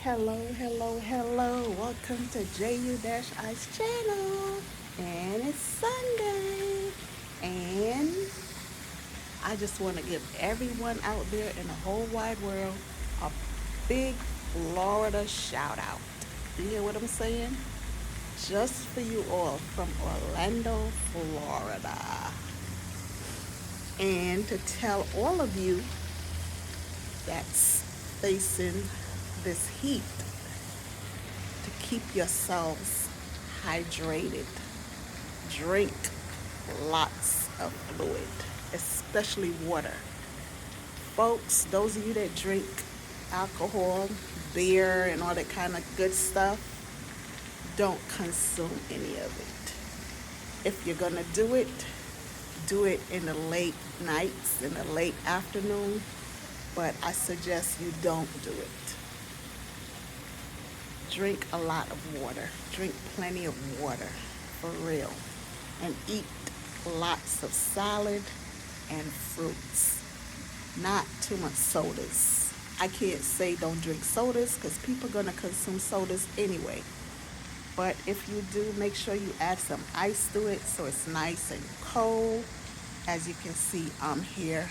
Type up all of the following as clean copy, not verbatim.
Hello. Welcome to JU-Ice channel. And it's Sunday. And I just want to give everyone out there in the whole wide world a big Florida shout out. You hear what I'm saying? Just for you all from Orlando, Florida. And to tell all of you that's facing this heat to keep yourselves hydrated. Drink lots of fluid, especially water. Folks, those of you that drink alcohol, beer, and all that kind of good stuff, don't consume any of it. If you're going to do it in the late nights, in the late afternoon, but I suggest you don't do it. Drink a lot of water. Drink plenty of water, for real. And eat lots of salad and fruits. Not too much sodas. I can't say don't drink sodas because people are going to consume sodas anyway. But if you do, make sure you add some ice to it so it's nice and cold. As you can see, I'm here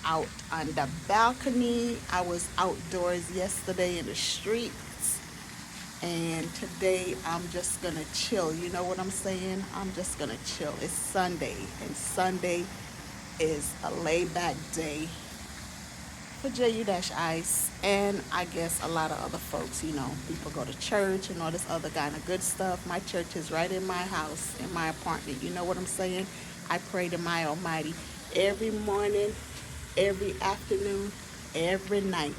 out on the balcony. I was outdoors yesterday in the streets, and today I'm just gonna chill. You know what I'm saying? I'm just gonna chill. It's Sunday, and Sunday is a laid back day for JU-Ice, and I guess a lot of other folks, people go to church and all this other kind of good stuff. My church is right in my house, in my apartment. You know what I'm saying? I pray to my Almighty every morning, every afternoon, every night.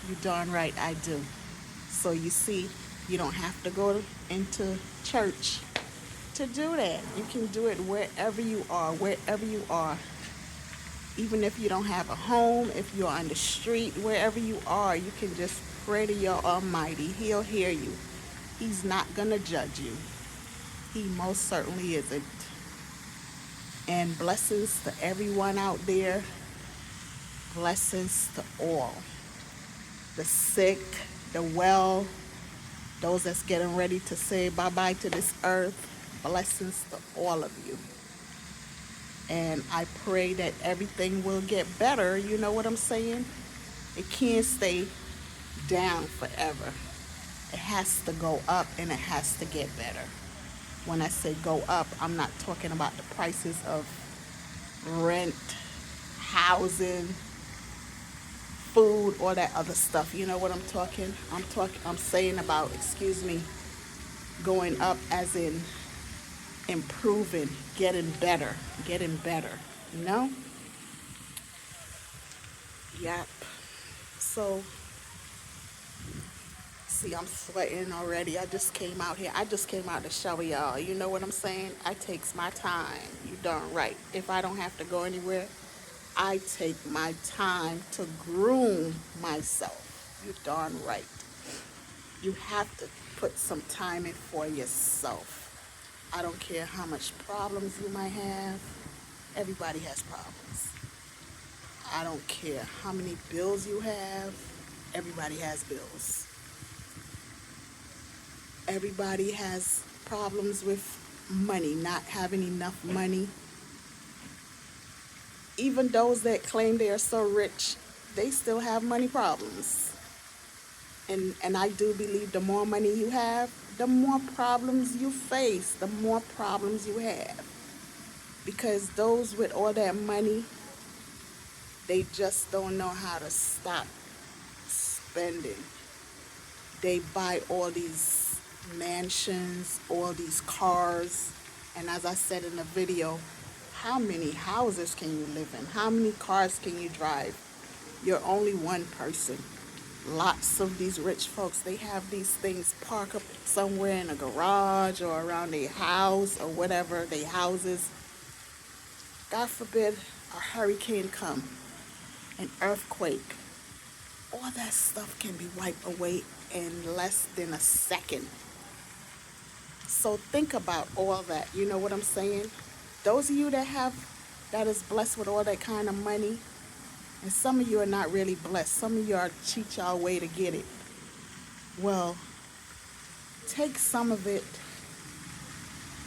You darn right I do. So you see, you don't have to go into church to do that. You can do it wherever you are. Even if you don't have a home, if you're on the street, wherever you are, you can just pray to your Almighty. He'll hear you. He's not going to judge you. He most certainly isn't. And blessings to everyone out there. Blessings to all. The sick, the well, those that's getting ready to say bye-bye to this earth. Blessings to all of you. And I pray that everything will get better. You know what I'm saying? It can't stay down forever. It has to go up and it has to get better. When I say go up, I'm not talking about the prices of rent, housing, food, all that other stuff. You know what I'm talking? I'm saying about, going up as in improving, getting better, you know? Yep. So, see, I'm sweating already. I just came out here. I just came out the shower, y'all. You know what I'm saying? I takes my time. You darn right. If I don't have to go anywhere, I take my time to groom myself. You darn right. You have to put some time in for yourself. I don't care how much problems you might have. Everybody has problems. I don't care how many bills you have. Everybody has bills. Everybody has problems with money, not having enough money. Even those that claim they are so rich, they still have money problems. And I do believe the more money you have, the more problems you face, the more problems you have. Because those with all that money, they just don't know how to stop spending. They buy all these mansions, all these cars, and as I said in the video, how many houses can you live in? How many cars can you drive? You're only one person. Lots of these rich folks, they have these things parked up somewhere in a garage or around their house or whatever, their houses. God forbid a hurricane come, an earthquake. All that stuff can be wiped away in less than a second. So think about all that. You know what I'm saying? Those of you that is blessed with all that kind of money, and some of you are not really blessed. Some of you are cheat y'all way to get it. Well, take some of it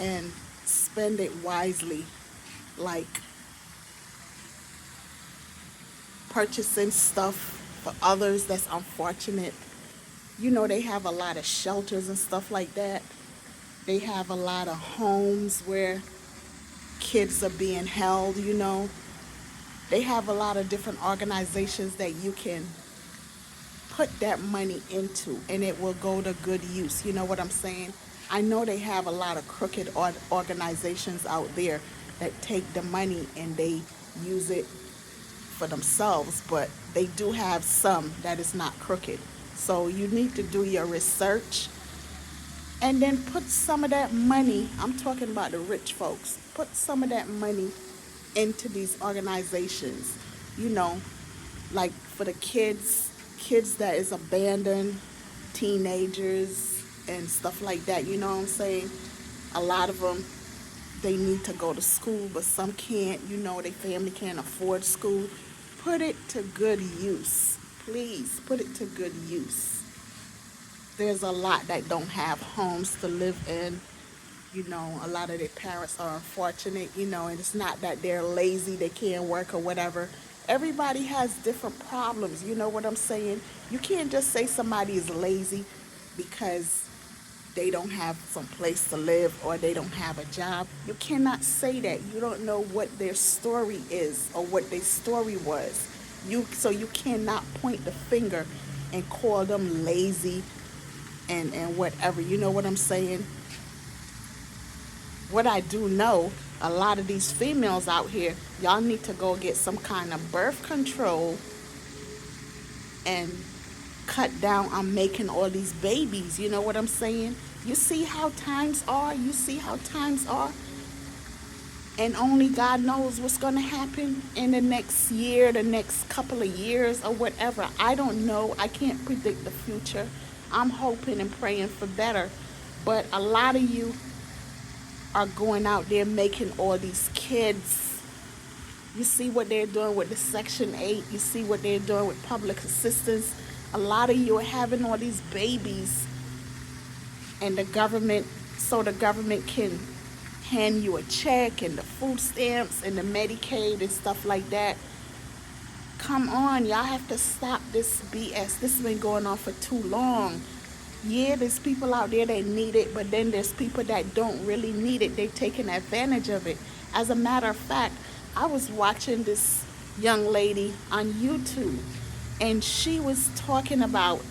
and spend it wisely, like purchasing stuff for others that's unfortunate. You know, they have a lot of shelters and stuff like that. They have a lot of homes where kids are being held, you know. They have a lot of different organizations that you can put that money into and it will go to good use. You know what I'm saying? I know they have a lot of crooked organizations out there that take the money and they use it for themselves, but they do have some that is not crooked. So you need to do your research and then put some of that money, I'm talking about the rich folks, put some of that money into these organizations, you know, like for the kids that is abandoned, teenagers and stuff like that, you know what I'm saying? A lot of them, they need to go to school, but some can't, you know, their family can't afford school. Put it to good use. Please, put it to good use. There's a lot that don't have homes to live in. You know, a lot of their parents are unfortunate, you know, and it's not that they're lazy, they can't work or whatever. Everybody has different problems, you know what I'm saying? You can't just say somebody is lazy because they don't have some place to live or they don't have a job. You cannot say that. You don't know what their story is or what their story was. So you cannot point the finger and call them lazy and whatever. You know what I'm saying? What I do know, a lot of these females out here, y'all need to go get some kind of birth control and cut down on making all these babies. You know what I'm saying? You see how times are? You see how times are? And only God knows what's going to happen in the next year, the next couple of years, or whatever. I don't know. I can't predict the future. I'm hoping and praying for better. But a lot of you are going out there making all these kids. You see what they're doing with the Section 8. You see what they're doing with public assistance. A lot of you are having all these babies and the government can hand you a check and the food stamps and the Medicaid and stuff like that. Come on, y'all have to stop this BS. This has been going on for too long. Yeah, there's people out there that need it, but then there's people that don't really need it. They're taking advantage of it. As a matter of fact, I was watching this young lady on YouTube, and she was talking about,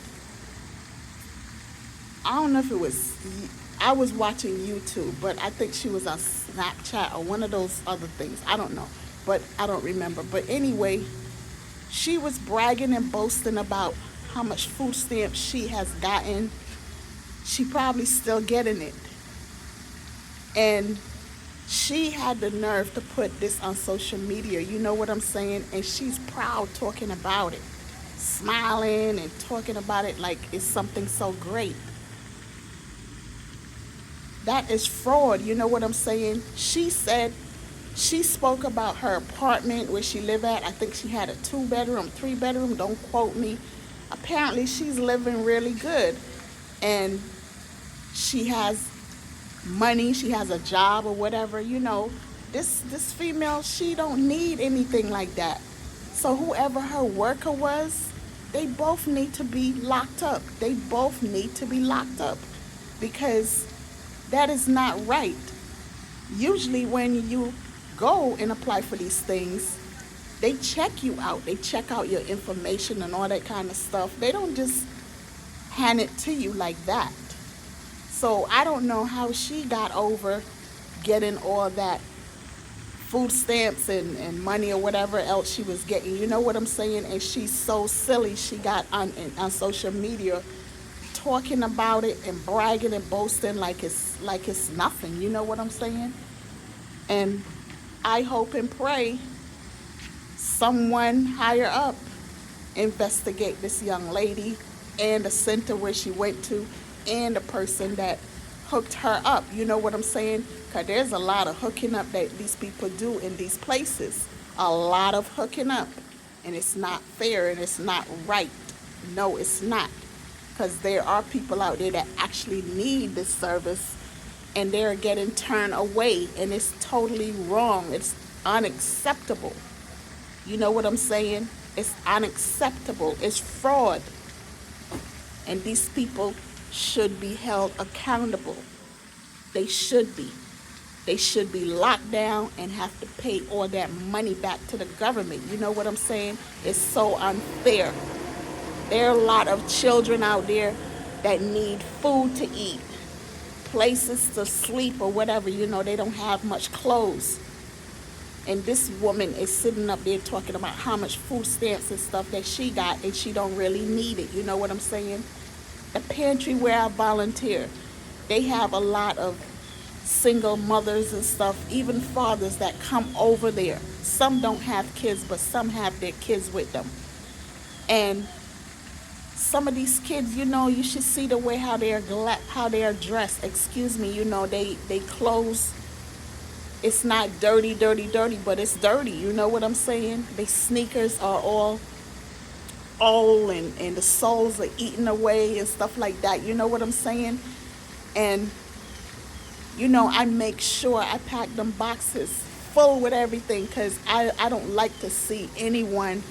I don't know if it was, I was watching YouTube, but I think she was on Snapchat or one of those other things. I don't know, but I don't remember. But anyway, she was bragging and boasting about how much food stamps she has gotten. She probably still getting it. And she had the nerve to put this on social media. You know what I'm saying? And she's proud talking about it, smiling and talking about it like it's something so great. That is fraud. You know what I'm saying? She said, she spoke about her apartment where she lived at. I think she had a 2-bedroom, 3-bedroom. Don't quote me. Apparently, she's living really good. And she has money. She has a job or whatever. You know, this female, she don't need anything like that. So whoever her worker was, they both need to be locked up. They both need to be locked up because that is not right. Usually when you go and apply for these things, they check you out. They check out your information and all that kind of stuff. They don't just hand it to you like that. So I don't know how she got over getting all that food stamps and money or whatever else she was getting. You know what I'm saying? And she's so silly. She got on social media talking about it and bragging and boasting like it's nothing. You know what I'm saying? And I hope and pray someone higher up investigate this young lady and the center where she went to and the person that hooked her up. You know what I'm saying? Because there's a lot of hooking up that these people do in these places. A lot of hooking up. And it's not fair and it's not right. No, it's not. because there are people out there that actually need this service and they're getting turned away, and it's totally wrong. It's unacceptable. You know what I'm saying? It's unacceptable. It's fraud. And these people should be held accountable. They should be. They should be locked down and have to pay all that money back to the government. You know what I'm saying? It's so unfair. There are a lot of children out there that need food to eat, places to sleep or whatever. You know, they don't have much clothes. And this woman is sitting up there talking about how much food stamps and stuff that she got, and she don't really need it. You know what I'm saying? The pantry where I volunteer, they have a lot of single mothers and stuff, even fathers that come over there. Some don't have kids, but some have their kids with them. And some of these kids, you know, you should see the way how they're dressed. Excuse me, you know, they clothes. It's not dirty, but it's dirty. You know what I'm saying? Their sneakers are all old, and the soles are eaten away and stuff like that. You know what I'm saying? And you know, I make sure I pack them boxes full with everything, because I don't like to see anyone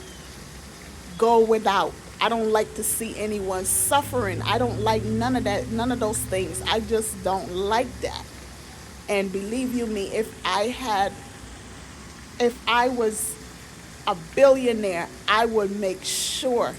go without. I don't like to see anyone suffering. I don't like none of that, none of those things. I just don't like that. And believe you me, if I was a billionaire, I would make sure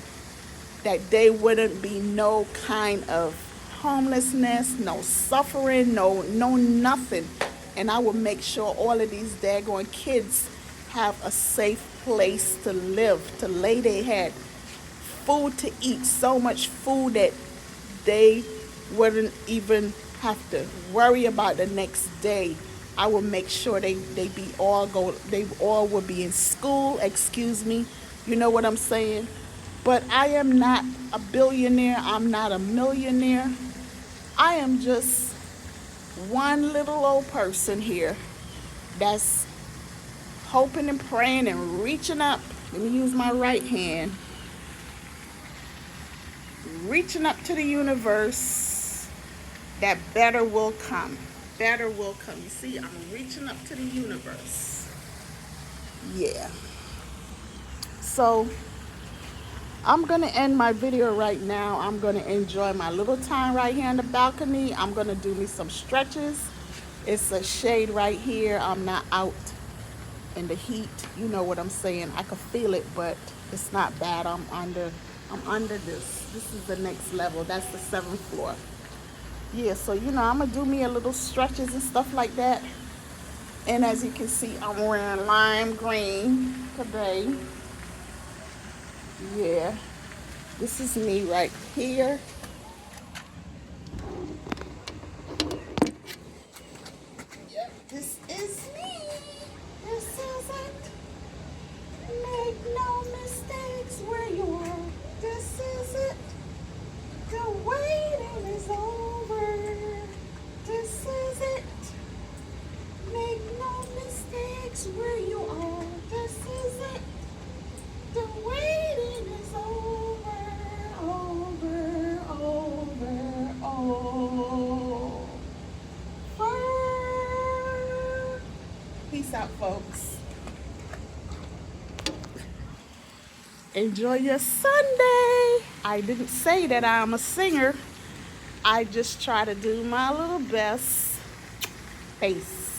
that there wouldn't be no kind of homelessness, no suffering, no nothing. And I will make sure all of these daggone kids have a safe place to live, to lay their head, food to eat, so much food that they wouldn't even have to worry about the next day. I will make sure they all will be in school, excuse me. You know what I'm saying? But I am not a billionaire, I'm not a millionaire. I am just one little old person here that's hoping and praying and reaching up. Let me use my right hand. Reaching up to the universe that better will come. Better will come. You see, I'm reaching up to the universe. Yeah. So I'm going to end my video right now. I'm going to enjoy my little time right here on the balcony. I'm going to do me some stretches. It's a shade right here. I'm not out in the heat. You know what I'm saying. I can feel it, but it's not bad. I'm under this. This is the next level. That's the 7th floor. Yeah, so you know, I'm going to do me a little stretches and stuff like that. And as you can see, I'm wearing lime green today. Yeah, this is me right here. Yep, this is me. This is it. Make no mistakes where you are. This is it. The waiting is over. This is it. Make no mistakes where you are. This is it. The waiting is over. Peace out, folks. Enjoy your Sunday. I didn't say that I'm a singer. I just try to do my little best. Peace.